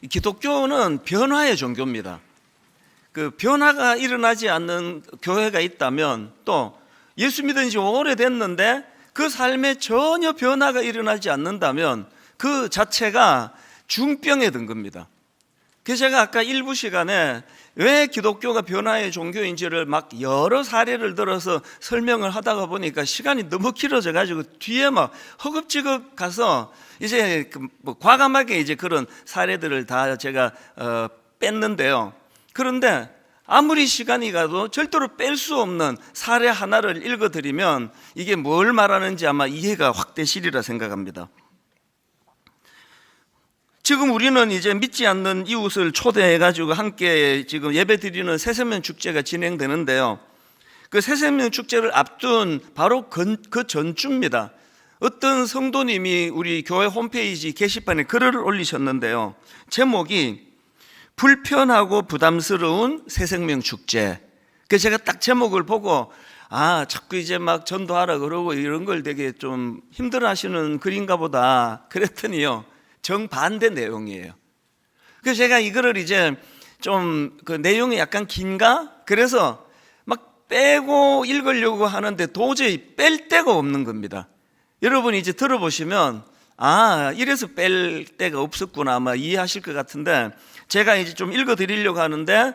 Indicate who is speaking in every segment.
Speaker 1: 기독교는 변화의 종교입니다. 그 변화가 일어나지 않는 교회가 있다면, 또 예수 믿은 지 오래됐는데 그 삶에 전혀 변화가 일어나지 않는다면 그 자체가 중병에 든 겁니다. 그래서 제가 아까 일부 시간에 왜 기독교가 변화의 종교인지를 막 여러 사례를 들어서 설명을 하다가 보니까 시간이 너무 길어져 가지고 뒤에 막 허겁지겁 가서 이제 과감하게 이제 그런 사례들을 다 제가 뺐는데요. 그런데 아무리 시간이 가도 절대로 뺄 수 없는 사례 하나를 읽어드리면 이게 뭘 말하는지 아마 이해가 확 되시리라 생각합니다. 지금 우리는 이제 믿지 않는 이웃을 초대해가지고 함께 지금 예배 드리는 새생명 축제가 진행되는데요. 그 새생명 축제를 앞둔 바로 그 전주입니다. 어떤 성도님이 우리 교회 홈페이지 게시판에 글을 올리셨는데요. 제목이 불편하고 부담스러운 새생명 축제. 그래서 제가 딱 제목을 보고 자꾸 이제 막 전도하라 그러고 이런 걸 되게 좀 힘들어 하시는 글인가 보다 그랬더니요, 정반대 내용이에요. 그래서 제가 이거를 이제 좀 그 내용이 약간 긴가? 그래서 막 빼고 읽으려고 하는데 도저히 뺄 데가 없는 겁니다. 여러분이 이제 들어보시면 이래서 뺄 데가 없었구나 아마 이해하실 것 같은데, 제가 이제 좀 읽어 드리려고 하는데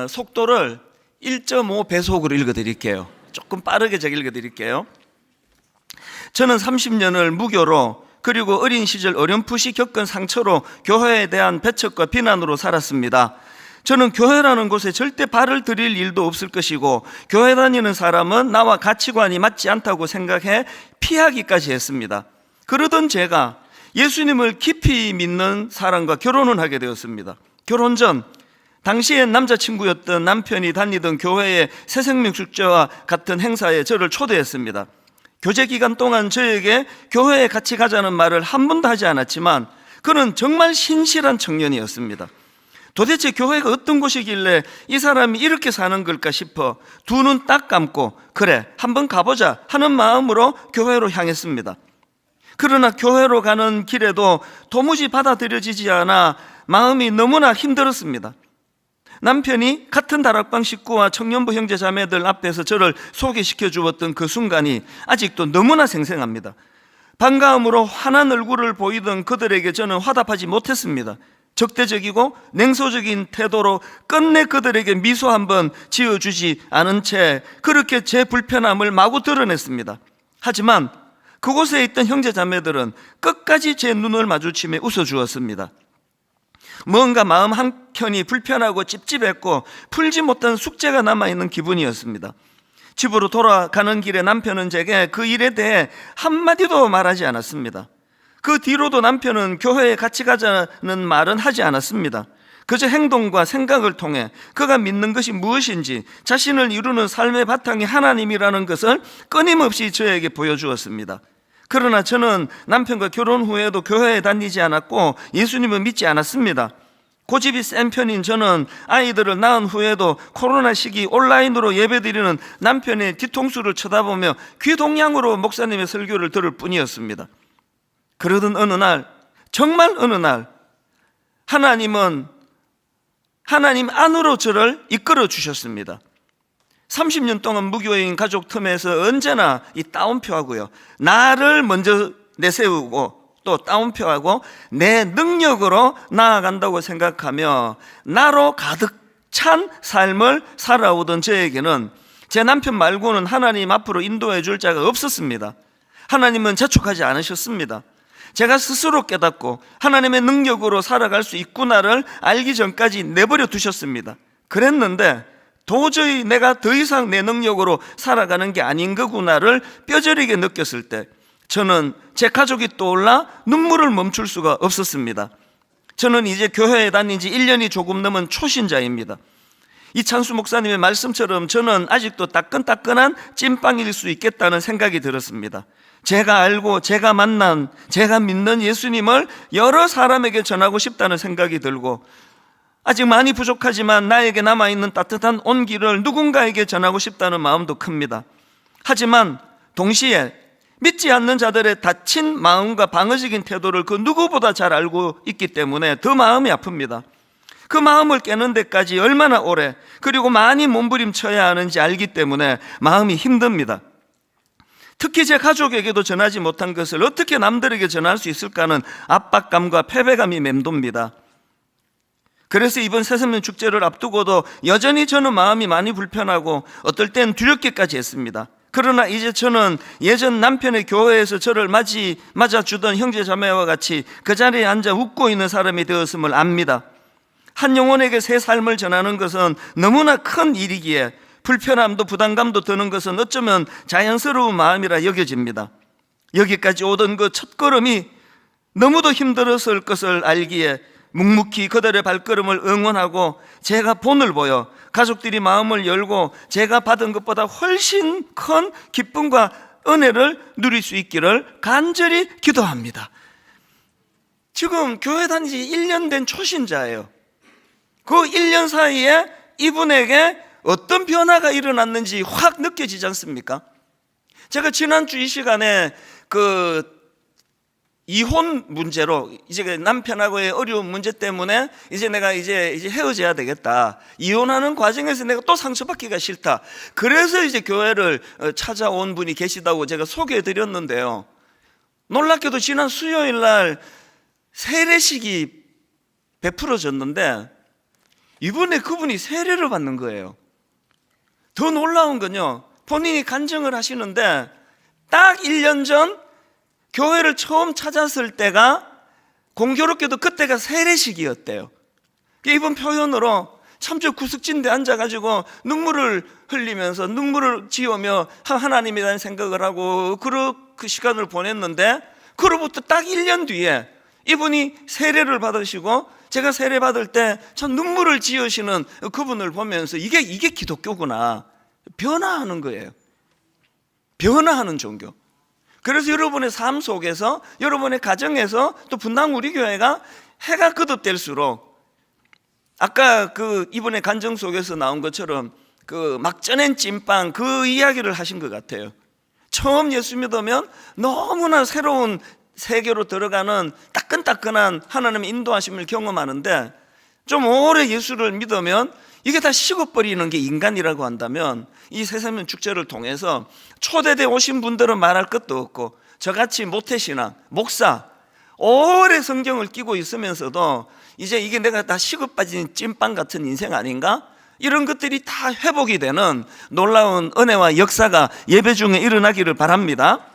Speaker 1: 속도를 1.5 배속으로 읽어 드릴게요. 조금 빠르게 제가 읽어 드릴게요. 저는 30년을 무교로 그리고 어린 시절 어렴풋이 겪은 상처로 교회에 대한 배척과 비난으로 살았습니다. 저는 교회라는 곳에 절대 발을 들일 일도 없을 것이고 교회 다니는 사람은 나와 가치관이 맞지 않다고 생각해 피하기까지 했습니다. 그러던 제가 예수님을 깊이 믿는 사람과 결혼을 하게 되었습니다. 결혼 전 당시엔 남자친구였던 남편이 다니던 교회의 새생명 축제와 같은 행사에 저를 초대했습니다. 교제 기간 동안 저에게 교회에 같이 가자는 말을 한 번도 하지 않았지만 그는 정말 신실한 청년이었습니다. 도대체 교회가 어떤 곳이길래 이 사람이 이렇게 사는 걸까 싶어 두 눈 딱 감고 그래 한번 가보자 하는 마음으로 교회로 향했습니다. 그러나 교회로 가는 길에도 도무지 받아들여지지 않아 마음이 너무나 힘들었습니다. 남편이 같은 다락방 식구와 청년부 형제 자매들 앞에서 저를 소개시켜 주었던 그 순간이 아직도 너무나 생생합니다. 반가움으로 환한 얼굴을 보이던 그들에게 저는 화답하지 못했습니다. 적대적이고 냉소적인 태도로 끝내 그들에게 미소 한번 지어주지 않은 채 그렇게 제 불편함을 마구 드러냈습니다. 하지만 그곳에 있던 형제 자매들은 끝까지 제 눈을 마주치며 웃어주었습니다. 뭔가 마음 한켠이 불편하고 찝찝했고 풀지 못한 숙제가 남아있는 기분이었습니다. 집으로 돌아가는 길에 남편은 제게 그 일에 대해 한마디도 말하지 않았습니다. 그 뒤로도 남편은 교회에 같이 가자는 말은 하지 않았습니다. 그저 행동과 생각을 통해 그가 믿는 것이 무엇인지 자신을 이루는 삶의 바탕이 하나님이라는 것을 끊임없이 저에게 보여주었습니다. 그러나 저는 남편과 결혼 후에도 교회에 다니지 않았고 예수님을 믿지 않았습니다. 고집이 센 편인 저는 아이들을 낳은 후에도 코로나 시기 온라인으로 예배드리는 남편의 뒤통수를 쳐다보며 귀동냥으로 목사님의 설교를 들을 뿐이었습니다. 그러던 어느 날, 정말 어느 날 하나님은 하나님 안으로 저를 이끌어 주셨습니다. 30년 동안 무교인 가족 틈에서 언제나 이 따옴표하고요, 나를 먼저 내세우고 또 따옴표하고 내 능력으로 나아간다고 생각하며 나로 가득 찬 삶을 살아오던 저에게는 제 남편 말고는 하나님 앞으로 인도해 줄 자가 없었습니다. 하나님은 재촉하지 않으셨습니다. 제가 스스로 깨닫고 하나님의 능력으로 살아갈 수 있구나를 알기 전까지 내버려 두셨습니다. 그랬는데 도저히 내가 더 이상 내 능력으로 살아가는 게 아닌 거구나를 뼈저리게 느꼈을 때 저는 제 가족이 떠올라 눈물을 멈출 수가 없었습니다. 저는 이제 교회에 다닌 지 1년이 조금 넘은 초신자입니다. 이찬수 목사님의 말씀처럼 저는 아직도 따끈따끈한 찐빵일 수 있겠다는 생각이 들었습니다. 제가 알고 제가 만난 제가 믿는 예수님을 여러 사람에게 전하고 싶다는 생각이 들고 아직 많이 부족하지만 나에게 남아있는 따뜻한 온기를 누군가에게 전하고 싶다는 마음도 큽니다. 하지만 동시에 믿지 않는 자들의 다친 마음과 방어적인 태도를 그 누구보다 잘 알고 있기 때문에 더 마음이 아픕니다. 그 마음을 깨는 데까지 얼마나 오래 그리고 많이 몸부림쳐야 하는지 알기 때문에 마음이 힘듭니다. 특히 제 가족에게도 전하지 못한 것을 어떻게 남들에게 전할 수 있을까는 압박감과 패배감이 맴돕니다. 그래서 이번 새생명 축제를 앞두고도 여전히 저는 마음이 많이 불편하고 어떨 땐 두렵기까지 했습니다. 그러나 이제 저는 예전 남편의 교회에서 저를 맞아주던 형제자매와 같이 그 자리에 앉아 웃고 있는 사람이 되었음을 압니다. 한 영혼에게 새 삶을 전하는 것은 너무나 큰 일이기에 불편함도 부담감도 드는 것은 어쩌면 자연스러운 마음이라 여겨집니다. 여기까지 오던 그 첫걸음이 너무도 힘들었을 것을 알기에 묵묵히 그들의 발걸음을 응원하고 제가 본을 보여 가족들이 마음을 열고 제가 받은 것보다 훨씬 큰 기쁨과 은혜를 누릴 수 있기를 간절히 기도합니다. 지금 교회 다닌 지 1년 된 초신자예요. 그 1년 사이에 이분에게 어떤 변화가 일어났는지 확 느껴지지 않습니까? 제가 지난주 이 시간에 그 이혼 문제로 이제 남편하고의 어려운 문제 때문에 이제 내가 이제 헤어져야 되겠다. 이혼하는 과정에서 내가 또 상처받기가 싫다. 그래서 이제 교회를 찾아온 분이 계시다고 제가 소개해 드렸는데요. 놀랍게도 지난 수요일 날 세례식이 베풀어졌는데 이번에 그분이 세례를 받는 거예요. 더 놀라운 건요, 본인이 간증을 하시는데 딱 1년 전 교회를 처음 찾았을 때가 공교롭게도 그때가 세례식이었대요. 이번 표현으로 참 저 구석진데 앉아가지고 눈물을 흘리면서 눈물을 지으며 하나님에 대한 생각을 하고 그 시간을 보냈는데 그로부터 딱 1년 뒤에 이분이 세례를 받으시고 제가 세례 받을 때 참 눈물을 지으시는 그분을 보면서 이게 기독교구나. 변화하는 거예요. 변화하는 종교. 그래서 여러분의 삶 속에서 여러분의 가정에서 또 분당 우리 교회가 해가 거듭될수록 아까 그 이분의 간증 속에서 나온 것처럼 그 막전엔 찐빵 그 이야기를 하신 것 같아요. 처음 예수 믿으면 너무나 새로운 세계로 들어가는 따끈따끈한 하나님의 인도하심을 경험하는데 좀 오래 예수를 믿으면 이게 다 식어버리는 게 인간이라고 한다면 이 새생명 축제를 통해서 초대돼 오신 분들은 말할 것도 없고 저같이 모태신앙, 목사 오래 성경을 끼고 있으면서도 이제 이게 내가 다 식어빠진 찐빵 같은 인생 아닌가? 이런 것들이 다 회복이 되는 놀라운 은혜와 역사가 예배 중에 일어나기를 바랍니다.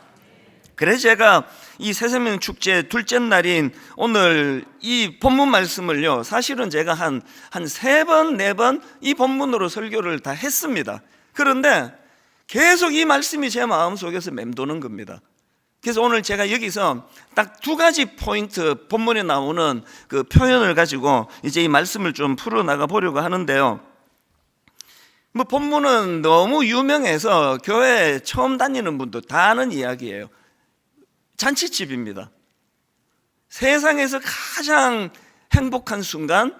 Speaker 1: 그래서 제가 이 새생명 축제 둘째 날인 오늘 이 본문 말씀을요, 사실은 제가 한 3번, 4번 이 본문으로 설교를 다 했습니다. 그런데 계속 이 말씀이 제 마음속에서 맴도는 겁니다. 그래서 오늘 제가 여기서 딱 2가지 포인트 본문에 나오는 그 표현을 가지고 이제 이 말씀을 좀 풀어나가 보려고 하는데요. 뭐 본문은 너무 유명해서 교회 처음 다니는 분도 다 아는 이야기예요. 잔치집입니다. 세상에서 가장 행복한 순간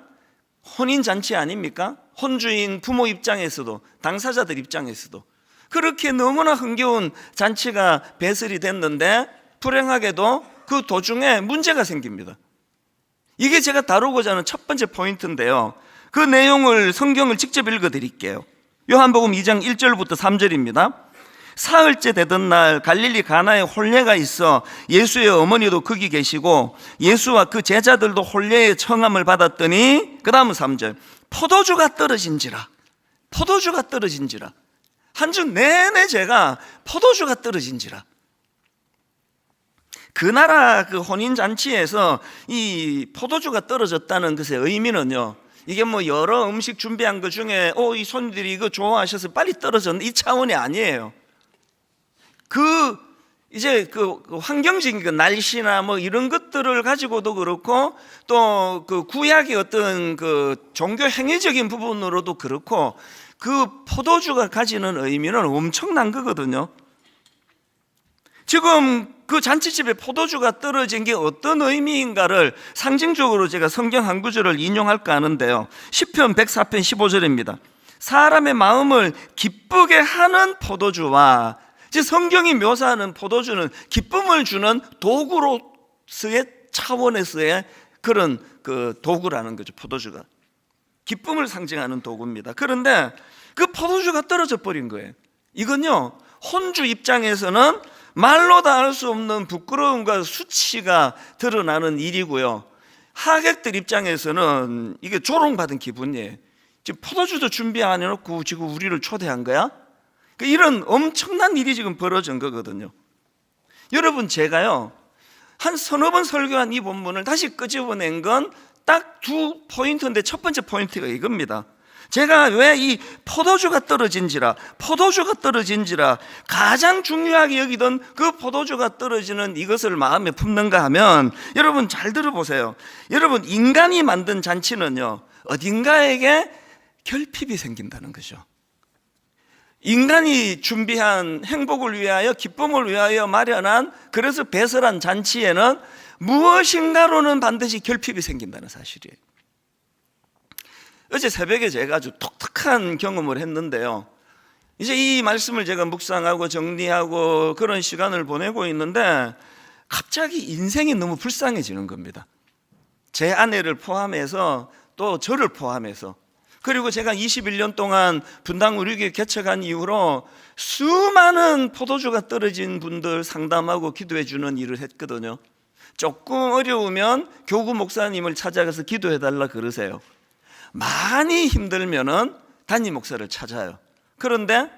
Speaker 1: 혼인잔치 아닙니까? 혼주인 부모 입장에서도 당사자들 입장에서도 그렇게 너무나 흥겨운 잔치가 배설이 됐는데 불행하게도 그 도중에 문제가 생깁니다. 이게 제가 다루고자 하는 첫 번째 포인트인데요. 그 내용을 성경을 직접 읽어드릴게요. 요한복음 2장 1절부터 3절입니다. 사흘째 되던 날 갈릴리 가나에 혼례가 있어 예수의 어머니도 거기 계시고 예수와 그 제자들도 혼례의 청함을 받았더니 그 다음 3절 포도주가 떨어진지라 한 주 내내 제가 포도주가 떨어진지라. 그 나라 그 혼인잔치에서 이 포도주가 떨어졌다는 것의 의미는요, 이게 뭐 여러 음식 준비한 것 중에 이 손님들이 이거 좋아하셔서 빨리 떨어졌는 이 차원이 아니에요. 이제 그 환경적인 그 날씨나 뭐 이런 것들을 가지고도 그렇고 또 그 구약의 어떤 그 종교 행위적인 부분으로도 그렇고 그 포도주가 가지는 의미는 엄청난 거거든요. 지금 그 잔치집에 포도주가 떨어진 게 어떤 의미인가를 상징적으로 제가 성경 한 구절을 인용할까 하는데요. 시편 104편 15절입니다. 사람의 마음을 기쁘게 하는 포도주와 즉 성경이 묘사하는 포도주는 기쁨을 주는 도구로서의 차원에서의 그런 그 도구라는 거죠. 포도주가 기쁨을 상징하는 도구입니다. 그런데 그 포도주가 떨어져 버린 거예요. 이건요, 혼주 입장에서는 말로 다 할 수 없는 부끄러움과 수치가 드러나는 일이고요, 하객들 입장에서는 이게 조롱받은 기분이에요. 지금 포도주도 준비 안 해놓고 지금 우리를 초대한 거야? 이런 엄청난 일이 지금 벌어진 거거든요. 여러분, 제가요 한 서너 번 설교한 이 본문을 다시 끄집어낸 건 딱 두 포인트인데, 첫 번째 포인트가 이겁니다. 제가 왜 이 포도주가 떨어진지라 가장 중요하게 여기던 그 포도주가 떨어지는 이것을 마음에 품는가 하면, 여러분 잘 들어보세요. 여러분, 인간이 만든 잔치는요, 어딘가에게 결핍이 생긴다는 거죠. 인간이 준비한 행복을 위하여, 기쁨을 위하여 마련한, 그래서 배설한 잔치에는 무엇인가로는 반드시 결핍이 생긴다는 사실이에요. 어제 새벽에 제가 아주 독특한 경험을 했는데요, 이제 이 말씀을 제가 묵상하고 정리하고 그런 시간을 보내고 있는데 갑자기 인생이 너무 불쌍해지는 겁니다. 제 아내를 포함해서, 또 저를 포함해서, 그리고 제가 21년 동안 분당 우리교회 개척한 이후로 수많은 포도주가 떨어진 분들 상담하고 기도해 주는 일을 했거든요. 조금 어려우면 교구 목사님을 찾아가서 기도해 달라 그러세요. 많이 힘들면은 담임 목사를 찾아요. 그런데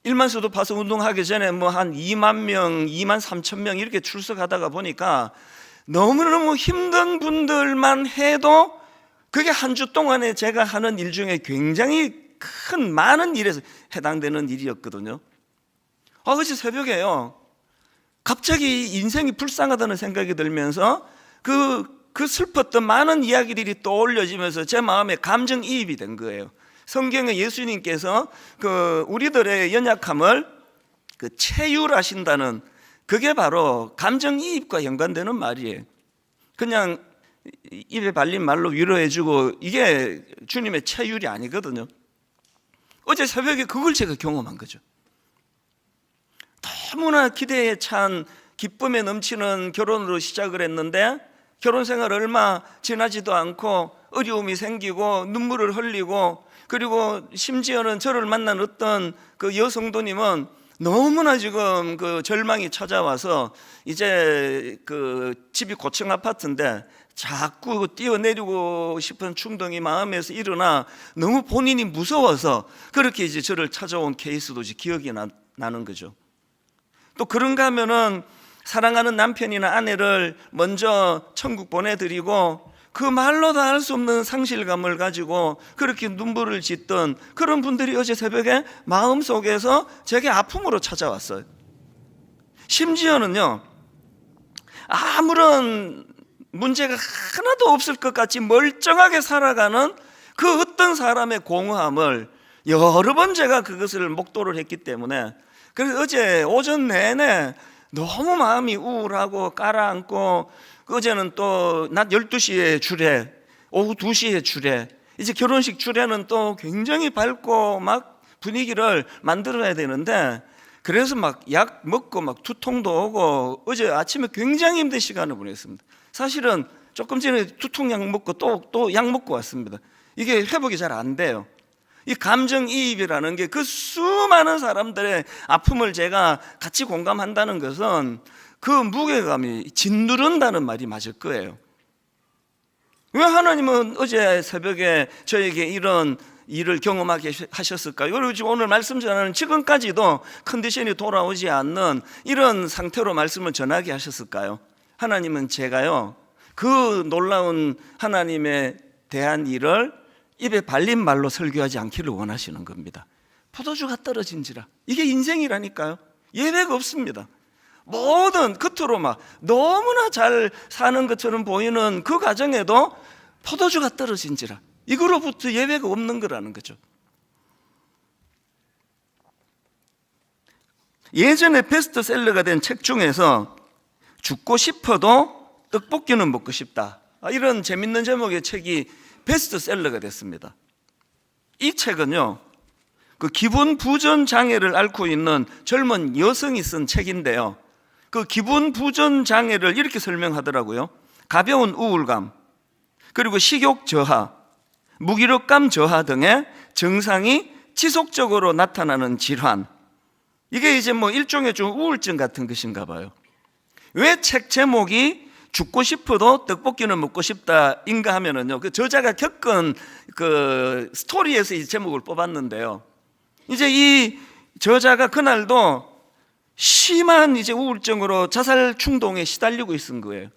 Speaker 1: 1만 수도 파서 운동하기 전에 뭐 한 2만 명, 2만 3천 명 이렇게 출석하다가 보니까 너무너무 힘든 분들만 해도 그게 한 주 동안에 제가 하는 일 중에 굉장히 큰 많은 일에서 해당되는 일이었거든요. 어제 새벽에요, 갑자기 인생이 불쌍하다는 생각이 들면서 그 슬펐던 많은 이야기들이 떠올려지면서 제 마음에 감정이입이 된 거예요. 성경에 예수님께서 그 우리들의 연약함을 체휼하신다는, 그게 바로 감정이입과 연관되는 말이에요. 그냥 입에 발린 말로 위로해주고 이게 주님의 체휼이 아니거든요. 어제 새벽에 그걸 제가 경험한 거죠. 너무나 기대에 찬 기쁨에 넘치는 결혼으로 시작을 했는데 결혼 생활 얼마 지나지도 않고 어려움이 생기고 눈물을 흘리고, 그리고 심지어는 저를 만난 어떤 그 여성도님은 너무나 지금 그 절망이 찾아와서 이제 그 집이 고층 아파트인데 자꾸 뛰어내리고 싶은 충동이 마음에서 일어나 너무 본인이 무서워서 그렇게 이제 저를 찾아온 케이스도 이제 기억이 나는 거죠. 또 그런가 하면은 사랑하는 남편이나 아내를 먼저 천국 보내드리고 그 말로 다 할 수 없는 상실감을 가지고 그렇게 눈물을 짓던 그런 분들이 어제 새벽에 마음속에서 제게 아픔으로 찾아왔어요. 심지어는요, 아무런 문제가 하나도 없을 것 같이 멀쩡하게 살아가는 그 어떤 사람의 공허함을 여러 번 제가 그것을 목도를 했기 때문에, 그래서 어제 오전 내내 너무 마음이 우울하고 깔아앉고, 어제는 또 낮 12시에 주례, 오후 2시에 주례, 이제 결혼식 주례는 또 굉장히 밝고 막 분위기를 만들어야 되는데, 그래서 막 약 먹고 막 두통도 오고 어제 아침에 굉장히 힘든 시간을 보냈습니다. 사실은 조금 전에 두통약 먹고 또 약 먹고 왔습니다. 이게 회복이 잘 안 돼요. 이 감정이입이라는 게 그 수많은 사람들의 아픔을 제가 같이 공감한다는 것은 그 무게감이 짓누른다는 말이 맞을 거예요. 왜 하나님은 어제 새벽에 저에게 이런 일을 경험하게 하셨을까요? 그리고 지금 오늘 말씀 전하는 지금까지도 컨디션이 돌아오지 않는 이런 상태로 말씀을 전하게 하셨을까요? 하나님은 제가요, 그 놀라운 하나님에 대한 일을 입에 발린 말로 설교하지 않기를 원하시는 겁니다. 포도주가 떨어진지라, 이게 인생이라니까요. 예외가 없습니다. 모든 겉으로 막 너무나 잘 사는 것처럼 보이는 그 과정에도 포도주가 떨어진지라, 이거로부터 예외가 없는 거라는 거죠. 예전에 베스트셀러가 된 책 중에서 죽고 싶어도 떡볶이는 먹고 싶다, 이런 재밌는 제목의 책이 베스트셀러가 됐습니다. 이 책은요, 그 기분 부전 장애를 앓고 있는 젊은 여성이 쓴 책인데요. 그 기분 부전 장애를 이렇게 설명하더라고요. 가벼운 우울감, 그리고 식욕 저하, 무기력감 저하 등의 증상이 지속적으로 나타나는 질환. 이게 이제 뭐 일종의 좀 우울증 같은 것인가 봐요. 왜 책 제목이 죽고 싶어도 떡볶이는 먹고 싶다인가 하면은요, 그 저자가 겪은 그 스토리에서 이 제목을 뽑았는데요. 이제 이 저자가 그날도 심한 이제 우울증으로 자살 충동에 시달리고 있은 거예요.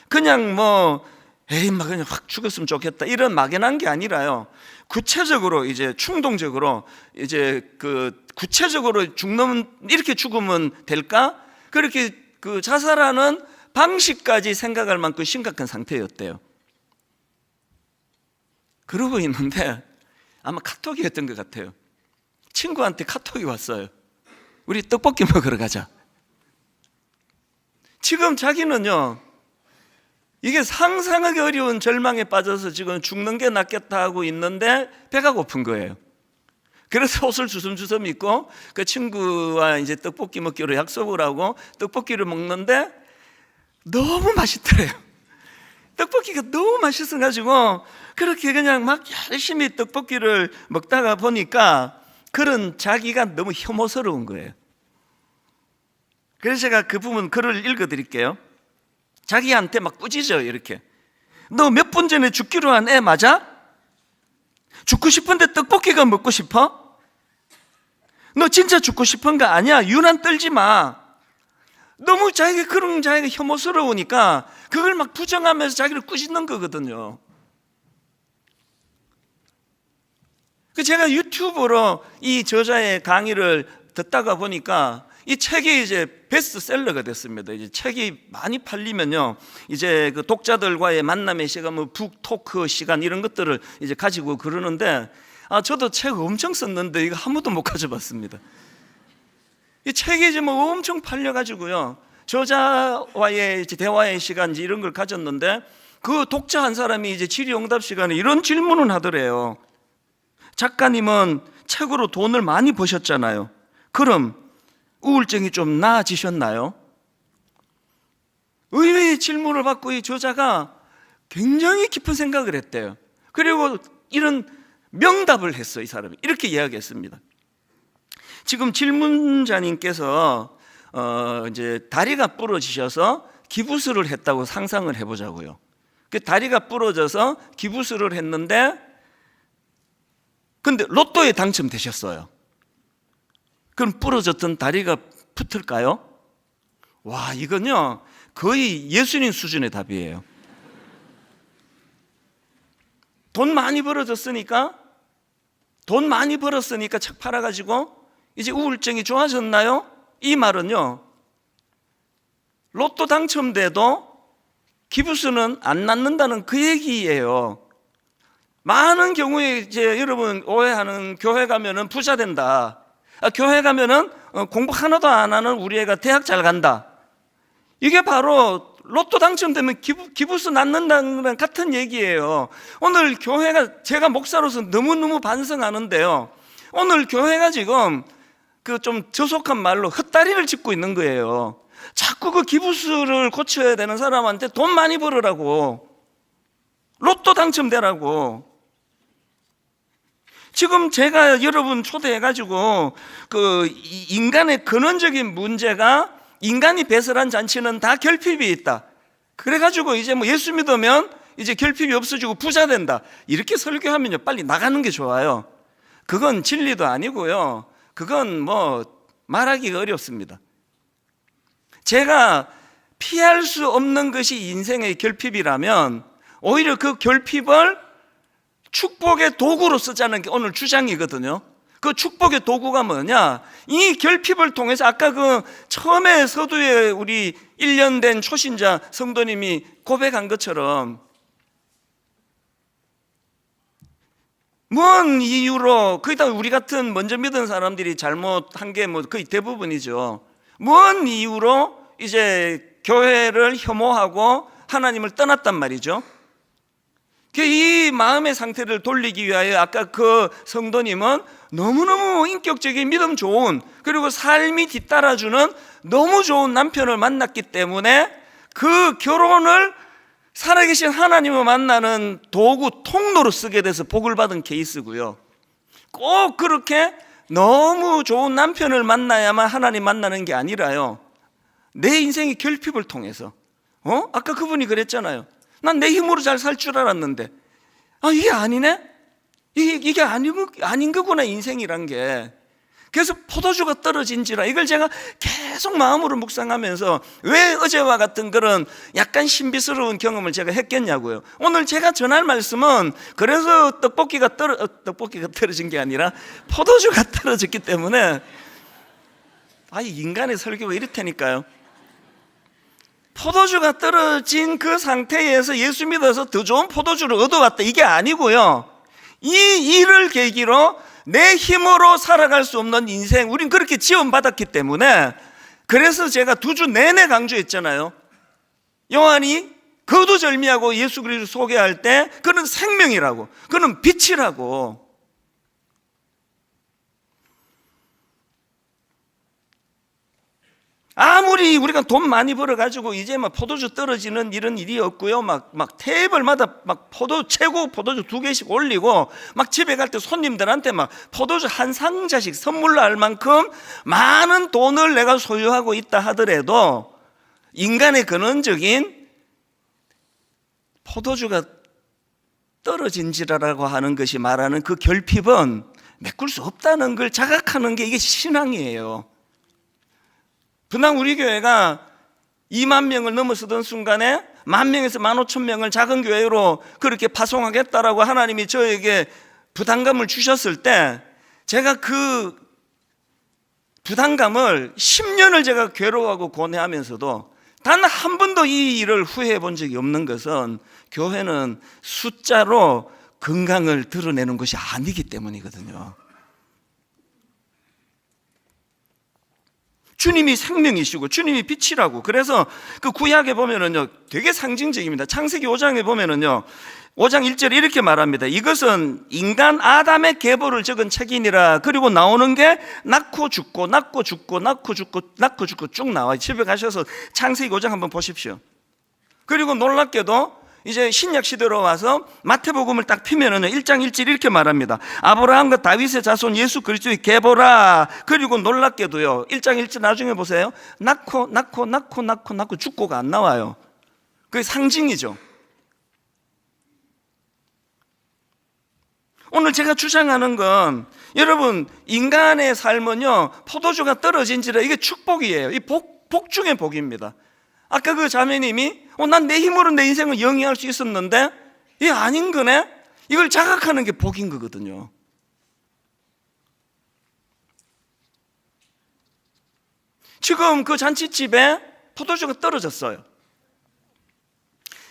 Speaker 1: 그냥 뭐 에이 막 그냥 확 죽었으면 좋겠다 이런 막연한 게 아니라요. 구체적으로 이제 충동적으로 이제 그 구체적으로 죽는 이렇게 죽으면 될까? 그렇게 그 자살하는 방식까지 생각할 만큼 심각한 상태였대요. 그러고 있는데 아마 카톡이었던 것 같아요. 친구한테 카톡이 왔어요. 우리 떡볶이 먹으러 가자. 지금 자기는요, 이게 상상하기 어려운 절망에 빠져서 지금 죽는 게 낫겠다 하고 있는데 배가 고픈 거예요. 그래서 옷을 주섬주섬 입고 그 친구와 이제 떡볶이 먹기로 약속을 하고 떡볶이를 먹는데 너무 맛있더래요. 떡볶이가 너무 맛있어가지고 그렇게 그냥 막 열심히 떡볶이를 먹다가 보니까 그런 자기가 너무 혐오스러운 거예요. 그래서 제가 그 부분 글을 읽어드릴게요. 자기한테 막 꾸짖어요. 이렇게, 너 몇 분 전에 죽기로 한 애 맞아? 죽고 싶은데 떡볶이가 먹고 싶어? 너 진짜 죽고 싶은 거 아니야? 유난 떨지 마. 너무 자기가 그런 자기가 혐오스러우니까 그걸 막 부정하면서 자기를 꾸짖는 거거든요. 제가 유튜브로 이 저자의 강의를 듣다가 보니까 이 책이 이제 베스트셀러가 됐습니다. 이제 책이 많이 팔리면요, 이제 그 독자들과의 만남의 시간, 뭐 북토크 시간 이런 것들을 이제 가지고 그러는데, 저도 책 엄청 썼는데 이거 한 번도 못 가져봤습니다. 이 책이 이제 뭐 엄청 팔려가지고요, 저자와의 이제 대화의 시간 이제 이런 걸 가졌는데, 그 독자 한 사람이 이제 질의응답 시간에 이런 질문을 하더래요. 작가님은 책으로 돈을 많이 버셨잖아요. 그럼 우울증이 좀 나아지셨나요? 의외의 질문을 받고 이 저자가 굉장히 깊은 생각을 했대요. 그리고 이런 명답을 했어요. 이 사람이 이렇게 이야기했습니다. 지금 질문자님께서 이제 다리가 부러지셔서 기부스를 했다고 상상을 해보자고요. 그 다리가 부러져서 기부스를 했는데, 근데 로또에 당첨되셨어요. 그럼 부러졌던 다리가 붙을까요? 와, 이건요 거의 예수님 수준의 답이에요. 돈 많이 벌었으니까 책 팔아가지고 이제 우울증이 좋아졌나요? 이 말은요, 로또 당첨돼도 기부수는 안 낳는다는 그 얘기예요. 많은 경우에 이제 여러분 오해하는, 교회 가면은 부자 된다, 교회 가면은 공부 하나도 안 하는 우리 애가 대학 잘 간다. 이게 바로 로또 당첨되면 기부수 낳는다는 거랑 같은 얘기예요. 오늘 교회가, 제가 목사로서 너무너무 반성하는데요, 오늘 교회가 지금 그 좀 저속한 말로 헛다리를 짚고 있는 거예요. 자꾸 그 기부수를 고쳐야 되는 사람한테 돈 많이 벌으라고, 로또 당첨되라고. 지금 제가 여러분 초대해가지고 그 인간의 근원적인 문제가, 인간이 배설한 잔치는 다 결핍이 있다. 그래가지고 이제 뭐 예수 믿으면 이제 결핍이 없어지고 부자 된다, 이렇게 설교하면요 빨리 나가는 게 좋아요. 그건 진리도 아니고요, 그건 뭐 말하기가 어렵습니다. 제가 피할 수 없는 것이 인생의 결핍이라면 오히려 그 결핍을 축복의 도구로 쓰자는 게 오늘 주장이거든요. 그 축복의 도구가 뭐냐? 이 결핍을 통해서 아까 그 처음에 서두에 우리 1년 된 초신자 성도님이 고백한 것처럼, 뭔 이유로, 거기다 우리 같은 먼저 믿은 사람들이 잘못한 게 뭐 거의 대부분이죠. 뭔 이유로 이제 교회를 혐오하고 하나님을 떠났단 말이죠. 이 마음의 상태를 돌리기 위하여 아까 그 성도님은 너무너무 인격적인 믿음 좋은, 그리고 삶이 뒤따라주는 너무 좋은 남편을 만났기 때문에 그 결혼을 살아계신 하나님을 만나는 도구, 통로로 쓰게 돼서 복을 받은 케이스고요. 꼭 그렇게 너무 좋은 남편을 만나야만 하나님 만나는 게 아니라요, 내 인생의 결핍을 통해서, 아까 그분이 그랬잖아요. 난 내 힘으로 잘 살 줄 알았는데 이게 아니네? 이게 아닌 거구나, 인생이란 게. 그래서 포도주가 떨어진지라, 이걸 제가 계속 마음으로 묵상하면서 왜 어제와 같은 그런 약간 신비스러운 경험을 제가 했겠냐고요. 오늘 제가 전할 말씀은 그래서 떡볶이가 떨어진 게 아니라 포도주가 떨어졌기 때문에, 인간의 설교가 이렇다니까요. 포도주가 떨어진 그 상태에서 예수 믿어서 더 좋은 포도주를 얻어왔다, 이게 아니고요, 이 일을 계기로 내 힘으로 살아갈 수 없는 인생, 우린 그렇게 지원받았기 때문에, 그래서 제가 2주 내내 강조했잖아요. 요한이 거두절미하고 예수 그리스도를 소개할 때 그는 생명이라고, 그는 빛이라고. 아무리 우리가 돈 많이 벌어가지고 이제 막 포도주 떨어지는 이런 일이 없고요, 막 테이블마다 막 최고 포도주 2개씩 올리고, 막 집에 갈 때 손님들한테 막 포도주 한 상자씩 선물로 할 만큼 많은 돈을 내가 소유하고 있다 하더라도, 인간의 근원적인 포도주가 떨어진지라고 하는 것이 말하는 그 결핍은 메꿀 수 없다는 걸 자각하는 게 이게 신앙이에요. 그날 우리 교회가 2만 명을 넘어서던 순간에 10,000명에서 15,000명을 작은 교회로 그렇게 파송하겠다라고 하나님이 저에게 부담감을 주셨을 때, 제가 그 부담감을 10년을 제가 괴로워하고 고뇌하면서도 단 한 번도 이 일을 후회해 본 적이 없는 것은, 교회는 숫자로 건강을 드러내는 것이 아니기 때문이거든요. 주님이 생명이시고 주님이 빛이라고. 그래서 그 구약에 보면은요, 되게 상징적입니다. 창세기 5장에 보면은요, 5장 1절에 이렇게 말합니다. 이것은 인간 아담의 계보를 적은 책이니라. 그리고 나오는 게 낳고 죽고 낳고 죽고 낳고 죽고 낳고 죽고 쭉 나와요. 집에 가셔서 창세기 5장 한번 보십시오. 그리고 놀랍게도 이제 신약 시대로 와서 마태복음을 딱 피면은 1장 1절 이렇게 말합니다. 아브라함과 다윗의 자손 예수 그리스도의 계보라. 그리고 놀랍게도요, 1장 1절 나중에 보세요. 낳고 죽고가 안 나와요. 그게 상징이죠. 오늘 제가 주장하는 건, 여러분, 인간의 삶은요, 포도주가 떨어진지라 이게 축복이에요. 이 복 중의 복입니다. 아까 그 자매님이 난 내 힘으로 내 인생을 영위할 수 있었는데 이게 아닌 거네? 이걸 자각하는 게 복인 거거든요. 지금 그 잔치집에 포도주가 떨어졌어요.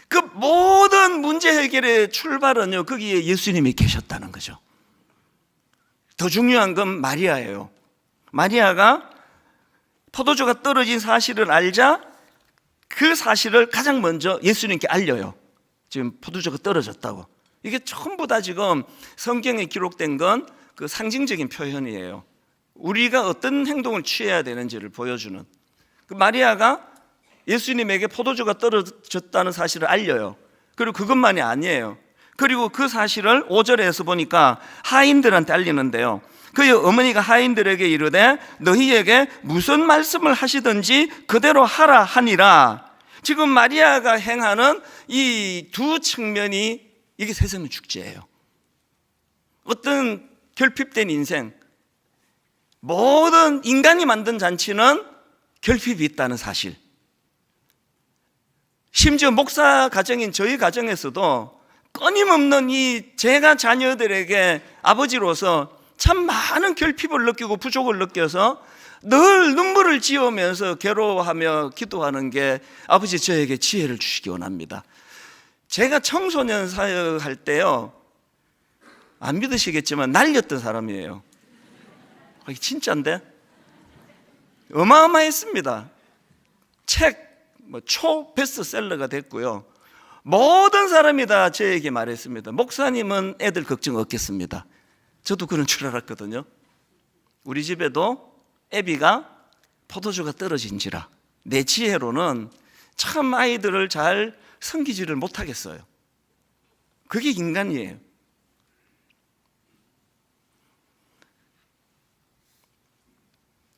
Speaker 1: 그 모든 문제 해결의 출발은요, 거기에 예수님이 계셨다는 거죠. 더 중요한 건 마리아예요. 마리아가 포도주가 떨어진 사실을 알자 그 사실을 가장 먼저 예수님께 알려요. 지금 포도주가 떨어졌다고. 이게 전부 다 지금 성경에 기록된 건 그 상징적인 표현이에요. 우리가 어떤 행동을 취해야 되는지를 보여주는. 그 마리아가 예수님에게 포도주가 떨어졌다는 사실을 알려요. 그리고 그것만이 아니에요. 그리고 그 사실을 5절에서 보니까 하인들한테 알리는데요. 그의 어머니가 하인들에게 이르되 너희에게 무슨 말씀을 하시든지 그대로 하라 하니라. 지금 마리아가 행하는 이 두 측면이, 이게 세상의 축제예요. 어떤 결핍된 인생, 모든 인간이 만든 잔치는 결핍이 있다는 사실. 심지어 목사 가정인 저희 가정에서도 끊임없는 제가 자녀들에게 아버지로서 참 많은 결핍을 느끼고 부족을 느껴서 늘 눈물을 지으면서 괴로워하며 기도하는 게, 아버지 저에게 지혜를 주시기 원합니다. 제가 청소년 사역할 때요, 안 믿으시겠지만 날렸던 사람이에요. 이게 진짜인데? 어마어마했습니다. 책 초 베스트셀러가 됐고요. 모든 사람이 다 저에게 말했습니다. 목사님은 애들 걱정 없겠습니다. 저도 그런 줄 알았거든요. 우리 집에도 애비가 포도주가 떨어진지라 내 지혜로는 참 아이들을 잘 섬기지를 못하겠어요. 그게 인간이에요.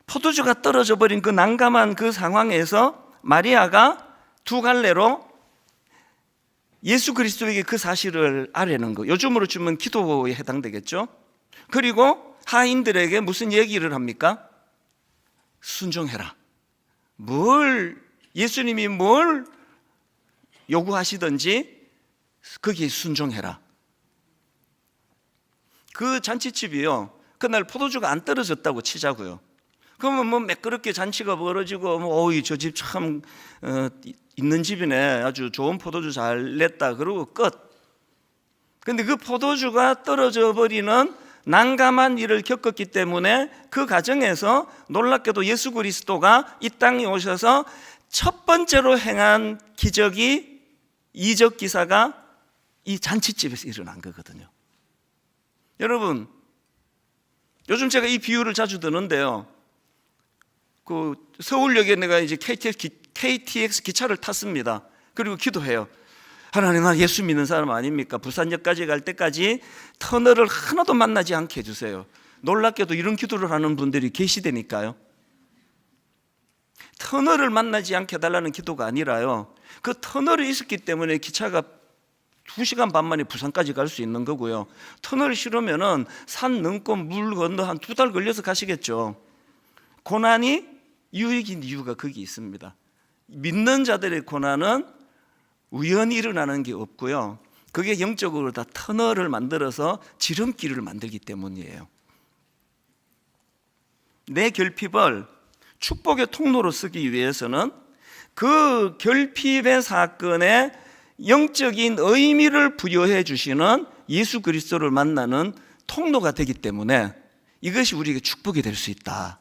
Speaker 1: 포도주가 떨어져 버린 그 난감한 그 상황에서 마리아가 두 갈래로 예수 그리스도에게 그 사실을 아뢰는 거, 요즘으로 치면 기도에 해당되겠죠. 그리고 하인들에게 무슨 얘기를 합니까? 순종해라. 예수님이 뭘 요구하시든지 거기에 순종해라. 그 잔치집이요, 그날 포도주가 안 떨어졌다고 치자고요. 그러면 뭐 매끄럽게 잔치가 벌어지고 저 집 참 있는 집이네, 아주 좋은 포도주 잘 냈다, 그러고 끝. 근데 그 포도주가 떨어져 버리는 난감한 일을 겪었기 때문에 그 과정에서 놀랍게도 예수 그리스도가 이 땅에 오셔서 첫 번째로 행한 기적이, 이적 기사가 이 잔치집에서 일어난 거거든요. 여러분, 요즘 제가 이 비유를 자주 드는데요, 그 서울역에 내가 이제 KTX 기차를 탔습니다. 그리고 기도해요. 하나님, 나 예수 믿는 사람 아닙니까? 부산역까지 갈 때까지 터널을 하나도 만나지 않게 해주세요. 놀랍게도 이런 기도를 하는 분들이 계시다니까요. 터널을 만나지 않게 해달라는 기도가 아니라요, 그 터널이 있었기 때문에 기차가 2시간 반 만에 부산까지 갈 수 있는 거고요. 터널을 싫으면은 산 넘고 물 건너 한 2달 걸려서 가시겠죠. 고난이 유익인 이유가 거기 있습니다. 믿는 자들의 고난은 우연히 일어나는 게 없고요, 그게 영적으로 다 터널을 만들어서 지름길을 만들기 때문이에요. 내 결핍을 축복의 통로로 쓰기 위해서는 그 결핍의 사건에 영적인 의미를 부여해 주시는 예수 그리스도를 만나는 통로가 되기 때문에 이것이 우리에게 축복이 될 수 있다.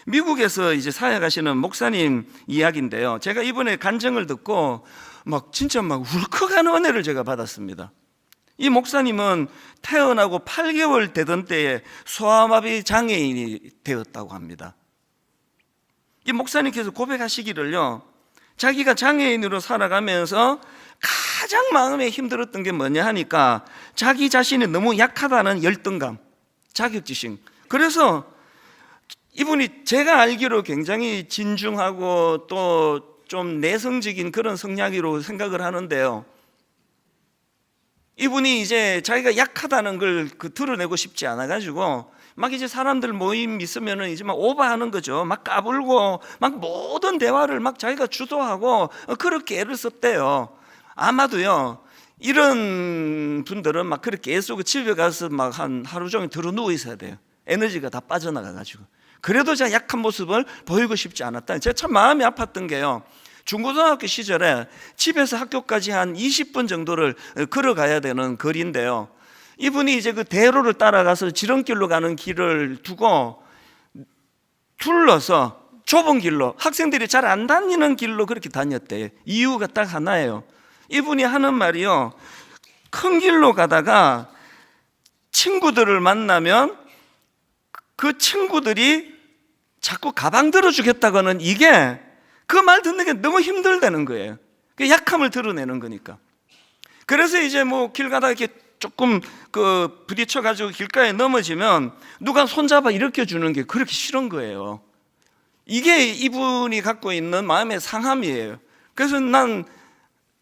Speaker 1: 미국에서 이제 사역하시는 목사님 이야기인데요, 제가 이번에 간증을 듣고 진짜 울컥하는 은혜를 제가 받았습니다. 이 목사님은 태어나고 8개월 되던 때에 소아마비 장애인이 되었다고 합니다. 이 목사님께서 고백하시기를요, 자기가 장애인으로 살아가면서 가장 마음에 힘들었던 게 뭐냐 하니까 자기 자신이 너무 약하다는 열등감, 자격지심. 그래서 이분이 제가 알기로 굉장히 진중하고 또 좀 내성적인 그런 성향으로 생각을 하는데요, 이분이 이제 자기가 약하다는 걸 드러내고 싶지 않아가지고 이제 사람들 모임 있으면은 이제 오버하는 거죠. 까불고 모든 대화를 자기가 주도하고 그렇게 애를 썼대요. 아마도요, 이런 분들은 그렇게 애쓰고 집에 가서 한 하루 종일 들어 누워 있어야 돼요. 에너지가 다 빠져나가가지고. 그래도 제가 약한 모습을 보이고 싶지 않았다. 제가 참 마음이 아팠던 게요, 중고등학교 시절에 집에서 학교까지 한 20분 정도를 걸어가야 되는 거리인데요, 이분이 이제 그 대로를 따라가서 지름길로 가는 길을 두고 둘러서 좁은 길로, 학생들이 잘 안 다니는 길로 그렇게 다녔대요. 이유가 딱 하나예요. 이분이 하는 말이요, 큰 길로 가다가 친구들을 만나면 그 친구들이 자꾸 가방 들어주겠다고는, 이게 그 말 듣는 게 너무 힘들다는 거예요. 그 약함을 드러내는 거니까. 그래서 이제 길 가다가 이렇게 조금 부딪혀가지고 길가에 넘어지면 누가 손잡아 일으켜 주는 게 그렇게 싫은 거예요. 이게 이분이 갖고 있는 마음의 상함이에요. 그래서 난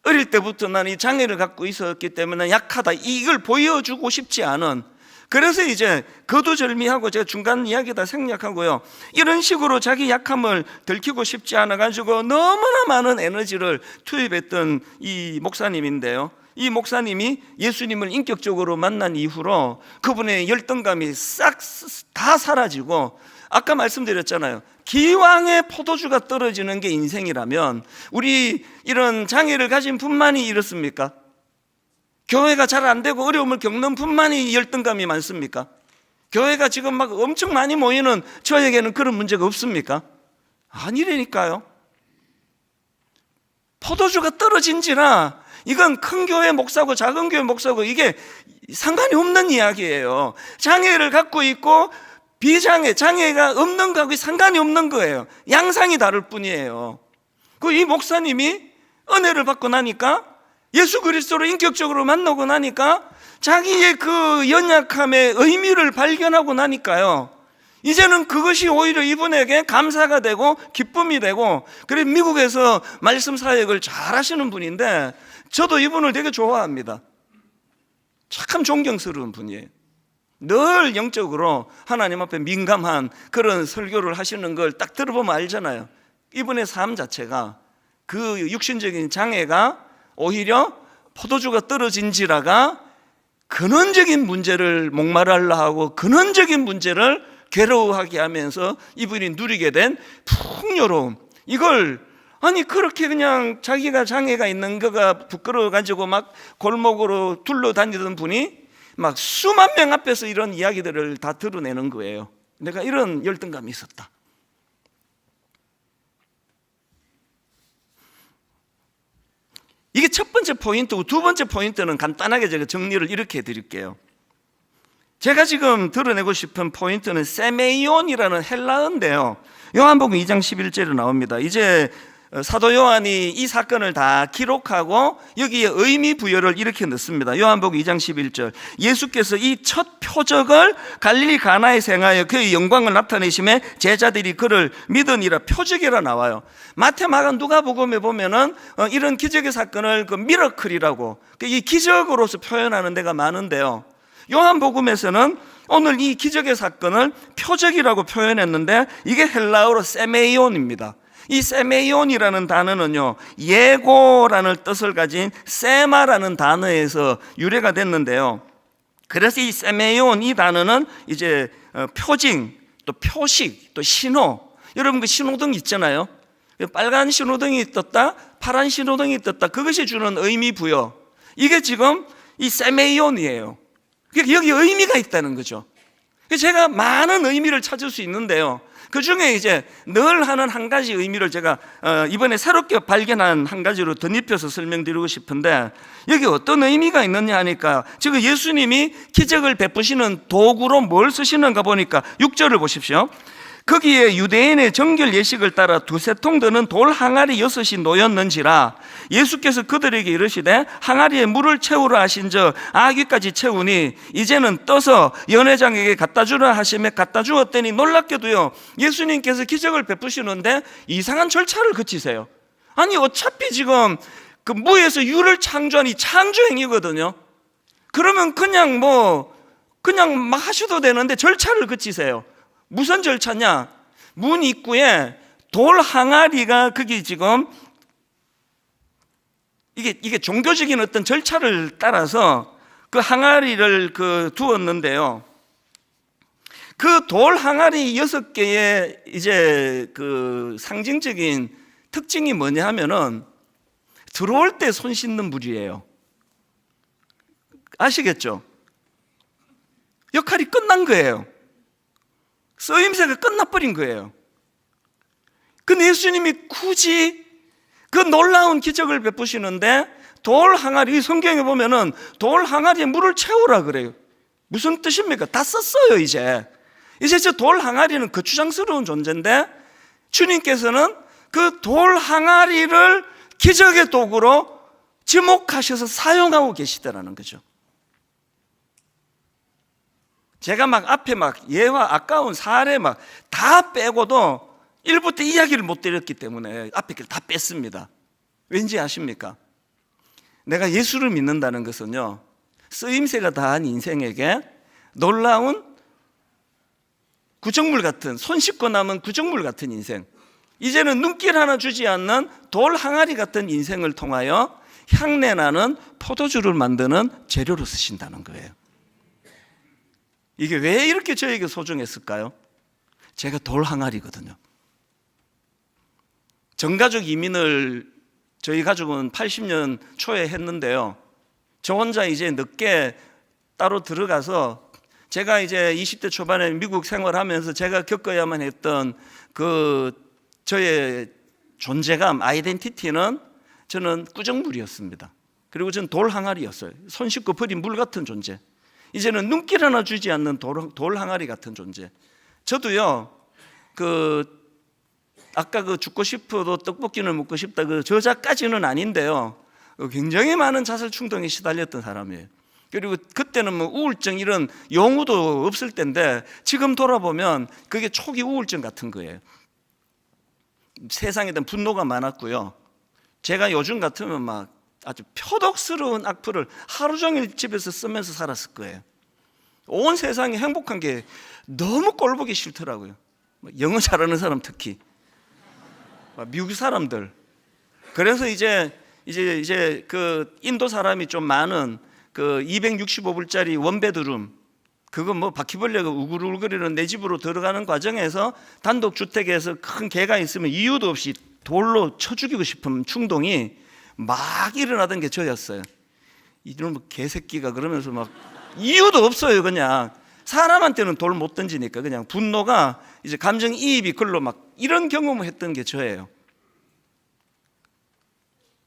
Speaker 1: 어릴 때부터 난 이 장애를 갖고 있었기 때문에 약하다, 이걸 보여주고 싶지 않은, 그래서 이제 거두절미하고 제가 중간 이야기 다 생략하고요, 이런 식으로 자기 약함을 들키고 싶지 않아가지고 너무나 많은 에너지를 투입했던 이 목사님인데요, 이 목사님이 예수님을 인격적으로 만난 이후로 그분의 열등감이 싹 다 사라지고, 아까 말씀드렸잖아요, 기왕에 포도주가 떨어지는 게 인생이라면 우리 이런 장애를 가진 분만이 이렇습니까? 교회가 잘 안 되고 어려움을 겪는 분만이 열등감이 많습니까? 교회가 지금 엄청 많이 모이는 저에게는 그런 문제가 없습니까? 아니라니까요. 포도주가 떨어진지라 이건 큰 교회 목사고 작은 교회 목사고 이게 상관이 없는 이야기예요. 장애를 갖고 있고 비장애, 장애가 없는 거하고 상관이 없는 거예요. 양상이 다를 뿐이에요. 이 목사님이 은혜를 받고 나니까 예수 그리스도를 인격적으로 만나고 나니까 자기의 그 연약함의 의미를 발견하고 나니까요, 이제는 그것이 오히려 이분에게 감사가 되고 기쁨이 되고, 그래 미국에서 말씀 사역을 잘 하시는 분인데 저도 이분을 되게 좋아합니다. 참 존경스러운 분이에요. 늘 영적으로 하나님 앞에 민감한 그런 설교를 하시는 걸 딱 들어보면 알잖아요. 이분의 삶 자체가 그 육신적인 장애가 오히려 포도주가 떨어진지라가 근원적인 문제를 목말라 하고 근원적인 문제를 괴로워하게 하면서 이분이 누리게 된 풍요로움, 이걸 아니 그렇게 그냥 자기가 장애가 있는 거가 부끄러워가지고 막 골목으로 둘러다니던 분이 막 수만 명 앞에서 이런 이야기들을 다 드러내는 거예요. 내가 이런 열등감이 있었다. 이게 첫 번째 포인트고, 두 번째 포인트는 간단하게 제가 정리를 이렇게 해드릴게요. 제가 지금 드러내고 싶은 포인트는 세메이온이라는 헬라어인데요, 요한복음 2장 11절에 나옵니다. 이제 사도 요한이 이 사건을 다 기록하고 여기에 의미 부여를 이렇게 넣습니다. 요한복음 2장 11절, 예수께서 이 첫 표적을 갈릴리 가나에서 행하여 그의 영광을 나타내심에 제자들이 그를 믿으니라. 표적이라 나와요. 마태, 마가, 누가복음에 보면은 이런 기적의 사건을 그 미러클이라고, 이 기적으로서 표현하는 데가 많은데요, 요한복음에서는 오늘 이 기적의 사건을 표적이라고 표현했는데 이게 헬라어로 세메이온입니다. 이 세메이온이라는 단어는요, 예고라는 뜻을 가진 세마라는 단어에서 유래가 됐는데요, 그래서 이 세메이온, 이 단어는 이제 표징, 또 표식, 또 신호. 여러분 그 신호등 있잖아요. 빨간 신호등이 떴다, 파란 신호등이 떴다, 그것이 주는 의미 부여, 이게 지금 이 세메이온이에요. 여기 의미가 있다는 거죠. 제가 많은 의미를 찾을 수 있는데요, 그 중에 이제 늘 하는 한 가지 의미를 제가 이번에 새롭게 발견한 한 가지로 덧입혀서 설명드리고 싶은데, 여기 어떤 의미가 있느냐 하니까 지금 예수님이 기적을 베푸시는 도구로 뭘 쓰시는가 보니까 6절을 보십시오. 거기에 유대인의 정결 예식을 따라 두세 통 드는 돌 항아리 6이 놓였는지라. 예수께서 그들에게 이르시되 항아리에 물을 채우라 하신즉 아귀까지 채우니 이제는 떠서 연회장에게 갖다 주라 하시매 갖다 주었더니 놀랍게도요, 예수님께서 기적을 베푸시는데 이상한 절차를 거치세요. 아니 어차피 지금 그 무에서 유를 창조한 이 창조행위거든요. 그러면 그냥 막 하셔도 되는데 절차를 거치세요. 무슨 절차냐? 문 입구에 돌 항아리가 거기 지금 이게 종교적인 어떤 절차를 따라서 그 항아리를 두었는데요, 그 돌 항아리 6개의 이제 그 상징적인 특징이 뭐냐 하면은 들어올 때 손 씻는 물이에요. 아시겠죠? 역할이 끝난 거예요. 쓰임새가 끝나버린 거예요. 근데 예수님이 굳이 그 놀라운 기적을 베푸시는데 돌 항아리, 성경에 보면은 돌 항아리에 물을 채우라 그래요. 무슨 뜻입니까? 다 썼어요. 이제 저 돌 항아리는 거추장스러운 존재인데 주님께서는 그 돌 항아리를 기적의 도구로 지목하셔서 사용하고 계시다라는 거죠. 제가 앞에 예와 아까운 사례 다 빼고도 1부 때 이야기를 못 드렸기 때문에 앞에 걸 다 뺐습니다. 왠지 아십니까? 내가 예수를 믿는다는 것은요, 쓰임새가 다한 인생에게 놀라운 구정물 같은, 손 씻고 남은 구정물 같은 인생, 이제는 눈길 하나 주지 않는 돌 항아리 같은 인생을 통하여 향내나는 포도주를 만드는 재료로 쓰신다는 거예요. 이게 왜 이렇게 저에게 소중했을까요? 제가 돌 항아리거든요. 전가족 이민을 저희 가족은 80년 초에 했는데요, 저 혼자 이제 늦게 따로 들어가서 제가 이제 20대 초반에 미국 생활하면서 제가 겪어야만 했던 그 저의 존재감, 아이덴티티는 저는 꾸정물이었습니다. 그리고 저는 돌 항아리였어요. 손 씻고 버린 물 같은 존재. 이제는 눈길 하나 주지 않는 돌 항아리 같은 존재. 저도요, 아까 죽고 싶어도 떡볶이는 먹고 싶다 그 저자까지는 아닌데요, 굉장히 많은 자살 충동에 시달렸던 사람이에요. 그리고 그때는 뭐 우울증 이런 용어도 없을 때인데 지금 돌아보면 그게 초기 우울증 같은 거예요. 세상에 대한 분노가 많았고요. 제가 요즘 같으면 막 아주 표독스러운 악플을 하루 종일 집에서 쓰면서 살았을 거예요. 온 세상이 행복한 게 너무 꼴보기 싫더라고요. 영어 잘하는 사람 특히, 미국 사람들. 그래서 이제 그 인도 사람이 좀 많은 그 265불짜리 원베드룸, 그거 뭐 바퀴벌레가 우글우글거리는 내 집으로 들어가는 과정에서 단독 주택에서 큰 개가 있으면 이유도 없이 돌로 쳐 죽이고 싶은 충동이 막 일어나던 게 저였어요. 이런 개새끼가 그러면서 막 이유도 없어요. 그냥 사람한테는 돌 못 던지니까 그냥 분노가 이제 감정이입이 글로 막 이런 경험을 했던 게 저예요.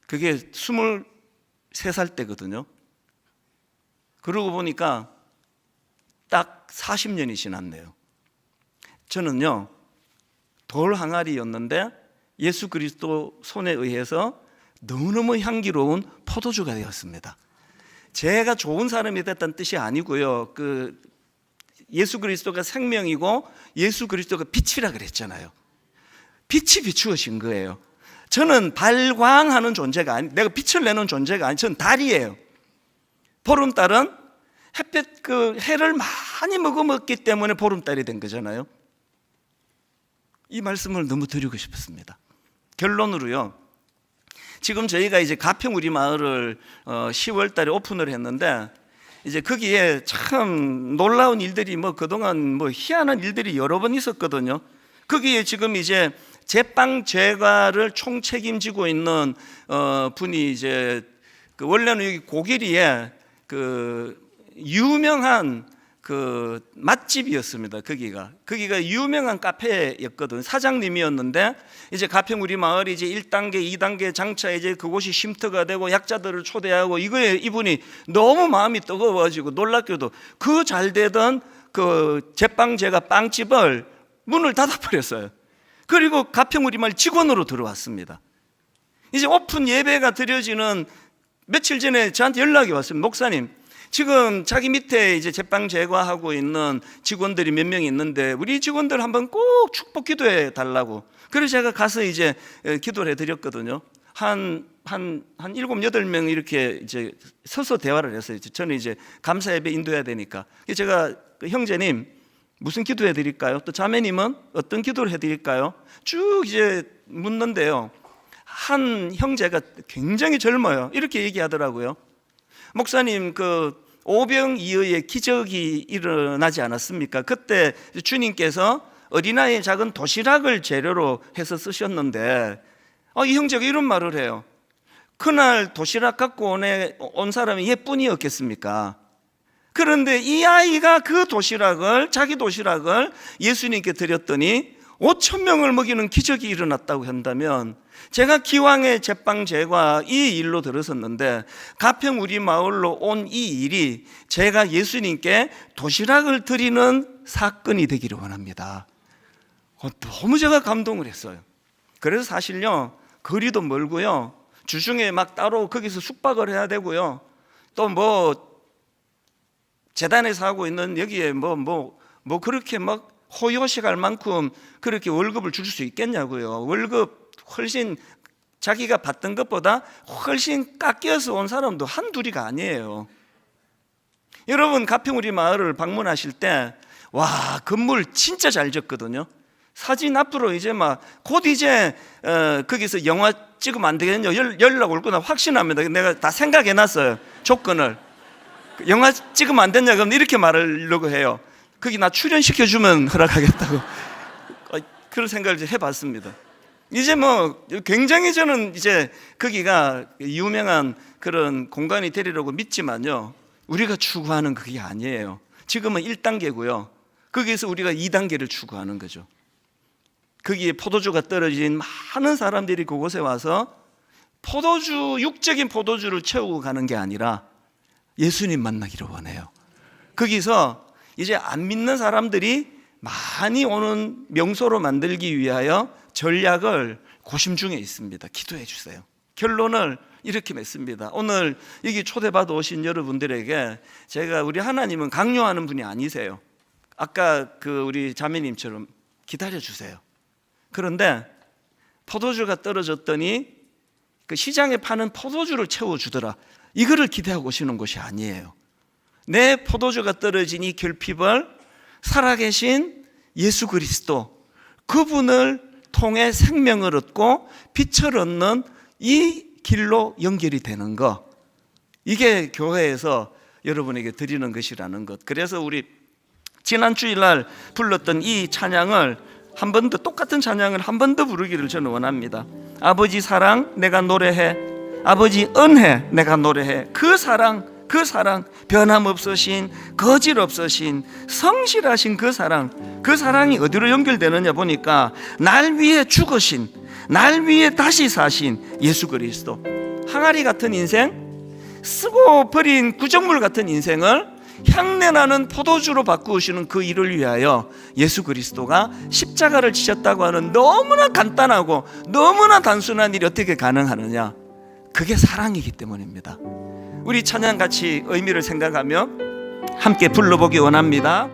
Speaker 1: 그게 23살 때거든요. 그러고 보니까 딱 40년이 지났네요. 저는요, 돌 항아리였는데 예수 그리스도 손에 의해서 너무너무 향기로운 포도주가 되었습니다. 제가 좋은 사람이 됐다는 뜻이 아니고요, 예수 그리스도가 생명이고 예수 그리스도가 빛이라 그랬잖아요. 빛이 비추어진 거예요. 저는 발광하는 존재가 아니, 내가 빛을 내는 존재가 아니, 저는 달이에요. 보름달은 햇볕 해를 많이 머금었기 때문에 보름달이 된 거잖아요. 이 말씀을 너무 드리고 싶었습니다. 결론으로요, 지금 저희가 이제 가평 우리 마을을 10월 달에 오픈을 했는데, 이제 거기에 참 놀라운 일들이 그동안 희한한 일들이 여러 번 있었거든요. 거기에 지금 이제 제빵 제과를 총 책임지고 있는 분이 이제 원래는 여기 고길이에 유명한 맛집이었습니다. 거기가 유명한 카페였거든. 사장님이었는데 이제 가평 우리 마을이 이제 1단계, 2단계 장차 이제 그곳이 쉼터가 되고 약자들을 초대하고 이거에 이분이 너무 마음이 뜨거워가지고 놀랍게도 그 잘 되던 제빵 제과 빵집을 문을 닫아버렸어요. 그리고 가평 우리 마을 직원으로 들어왔습니다. 이제 오픈 예배가 드려지는 며칠 전에 저한테 연락이 왔습니다. 목사님, 지금 자기 밑에 이제 제빵 제과하고 있는 직원들이 몇 명 있는데 우리 직원들 한번 꼭 축복 기도해 달라고. 그래서 제가 가서 이제 기도를 해드렸거든요. 한 7, 8명 이렇게 이제 서서 대화를 했어요. 저는 이제 감사 예배 인도해야 되니까. 제가 형제님 무슨 기도해 드릴까요? 또 자매님은 어떤 기도를 해 드릴까요? 쭉 이제 묻는데요, 한 형제가 굉장히 젊어요. 이렇게 얘기하더라고요. 목사님, 오병이어의 기적이 일어나지 않았습니까? 그때 주님께서 어린아이의 작은 도시락을 재료로 해서 쓰셨는데, 이 형제가 이런 말을 해요. 그날 도시락 갖고 온 사람이 얘뿐이었겠습니까? 그런데 이 아이가 자기 도시락을 예수님께 드렸더니 5,000명을 먹이는 기적이 일어났다고 한다면, 제가 기왕의 제빵 제과 이 일로 들었었는데 가평 우리 마을로 온 이 일이 제가 예수님께 도시락을 드리는 사건이 되기를 원합니다. 너무 제가 감동을 했어요. 그래서 사실요, 거리도 멀고요, 주중에 막 따로 거기서 숙박을 해야 되고요, 또 재단에서 하고 있는 여기에 그렇게 막 호요식할 만큼 그렇게 월급을 줄 수 있겠냐고요. 월급 훨씬 자기가 받던 것보다 훨씬 깎여서 온 사람도 한둘이가 아니에요. 여러분, 가평 우리 마을을 방문하실 때 와, 건물 진짜 잘 지었거든요. 사진 앞으로 이제 곧 이제 거기서 영화 찍으면 안 되겠냐 연락 올 거나 확신합니다. 내가 다 생각해 놨어요, 조건을. 영화 찍으면 안 됐냐 그럼 이렇게 말하려고 해요. 거기 나 출연시켜주면 허락하겠다고. 그런 생각을 이제 해봤습니다. 이제 굉장히 저는 이제 거기가 유명한 그런 공간이 되리라고 믿지만요, 우리가 추구하는 그게 아니에요. 지금은 1단계고요 거기에서 우리가 2단계를 추구하는 거죠. 거기에 포도주가 떨어진 많은 사람들이 그곳에 와서 육적인 포도주를 채우고 가는 게 아니라 예수님 만나기를 원해요. 거기서 이제 안 믿는 사람들이 많이 오는 명소로 만들기 위하여 전략을 고심 중에 있습니다. 기도해 주세요. 결론을 이렇게 맺습니다. 오늘 여기 초대받아 오신 여러분들에게 제가, 우리 하나님은 강요하는 분이 아니세요. 아까 우리 자매님처럼 기다려 주세요. 그런데 포도주가 떨어졌더니 그 시장에 파는 포도주를 채워주더라, 이거를 기대하고 오시는 것이 아니에요. 내 포도주가 떨어진 이 결핍을 살아계신 예수 그리스도, 그분을 통해 생명을 얻고 빛을 얻는 이 길로 연결이 되는 것, 이게 교회에서 여러분에게 드리는 것이라는 것. 그래서 우리 지난 주일날 불렀던 이 찬양을 한 번 더, 똑같은 찬양을 한 번 더 부르기를 저는 원합니다. 아버지 사랑 내가 노래해, 아버지 은혜 내가 노래해. 그 사랑 변함없으신, 거짓없으신, 성실하신 그 사랑이 어디로 연결되느냐 보니까 날 위해 죽으신, 날 위해 다시 사신 예수 그리스도. 항아리 같은 인생, 쓰고 버린 구정물 같은 인생을 향내나는 포도주로 바꾸시는 그 일을 위하여 예수 그리스도가 십자가를 지셨다고 하는 너무나 간단하고 너무나 단순한 일이 어떻게 가능하느냐? 그게 사랑이기 때문입니다. 우리 찬양 같이 의미를 생각하며 함께 불러보기 원합니다.